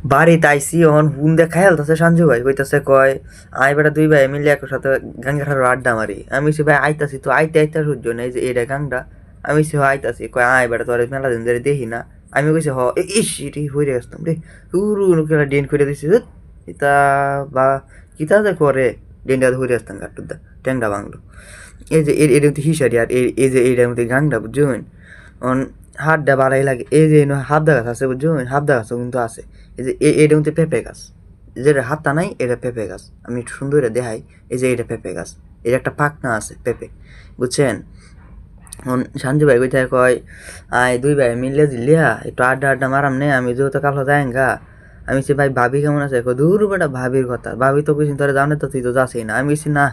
বাড়িতে আইসি অন হুন দেখা হেলতাছে সঞ্জু ভাই কইতাছে কয় আই বেটা দুই ভাই মিলে একর সাথে গাঙ্গা ঠারো আড্ডা মারি আমি সে ভাই আইতাছি তো আইতে আইতে সহ্য নাই যে এটা গাংটা আমি সে আইতাছি কয় আই বেটা তোর মেলা দিন ধরে দেখি না আমি কইছি ইস রে হইরে আসতাম রে উরু নুকেলা ডেন করে দিছি ইতা বা কিতা যে করে ডেনটা হইরে আসতাম গাট্টুদা ট্যাংটা ভাঙলো এই যে এর মধ্যে হিসারি আর এই যে এইটার মধ্যে গাংটা বুঝছেন অন হাতটা বাড়াই লাগে এই যে হাবদা গাছ আছে বুঝছেন হাবদা গাছও কিন্তু আছে এই যে এটার মধ্যে পেঁপে গাছ যেটা হাতটা নাই এটা পেঁপে গাছ আমি একটু সুন্দর করে দেখাই এই যে এটা পেঁপে গাছ এর একটা পাকনা আছে পেঁপে বুঝছেন সঞ্জু ভাই কোথায় কয় আয় দুই ভাই মিললে দিলিয়া একটু আড্ডা আড্ডা মারাম নে আমি যেহেতু কালো যাইঙ্গা আমি সে ভাই ভাবি কেমন আছে দূর বেটা ভাবির কথা ভাবি তো কিছু তোরা জানে তো তুই তো যাচ্ছি না আমি গেছি না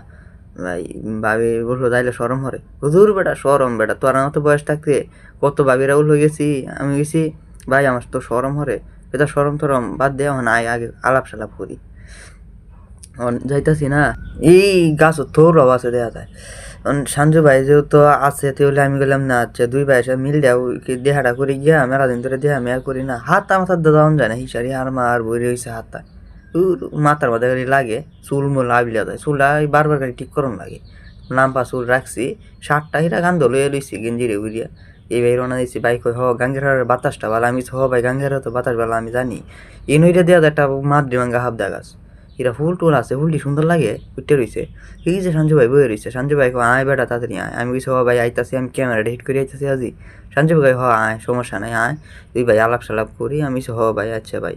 ভাই ভাবি বললো যাইলে সরম হরে দূর বেটা সরম বেটা তোর আমার তো বয়স থাকতে কত ভাবিরা উল হয়ে গেছি আমি গেছি ভাই আমার তো সরম হরে এটা সরম টরম বাদ দেওয়া না আগে আলাপ সালাপ করি যাইতাছি না এই গাছ তোর আছে দেখা যায় সঞ্জু ভাই যেহেতু আছে তাহলে আমি গেলাম না আচ্ছা দুই ভাই এসে মিল যাও কি দেহাটা করে গিয়া মেলা দিন ধরে দেহা মেয়ার করি না হাত আমার সাথে যাওয়ান যায় না হিসারি আর মার বই রয়েছে হাতটা মাথার মধ্যে গাড়ি লাগে চুল মুল আবিলা যায় চুলটা বারবার গাড়ি ঠিক করুন লাগে লাম্পা চুল রাখছি শার্টটা হিরা গান ধরে লইছি গেঞ্জিরে উড়িয়া এই ভাই রওনা দিচ্ছি বাইক গাঙ্গের বাতাসটা ভালো আমি ভাই গাঙ্গের তো বাতাস ভালো আমি জানি এই নইটা দেওয়া একটা মাদ্রি ভাঙ্গা হাবদা গাছ এরা ফুল টুল আছে ফুলটি সুন্দর লাগে উঠতে রয়েছে এই যে সঞ্জু ভাই বয়ে রয়েছে সঞ্জু ভাই আয় বেটা তাড়াতাড়ি আয় আমি কিছু ভাই আইতাছি আমি ক্যামেরাটা হিট করে আইতাছি আজি সঞ্জু ভাই আয় সমস্যা নাই আয় তুই ভাই আলাপ সালাপ করি আমি ভাই আচ্ছা ভাই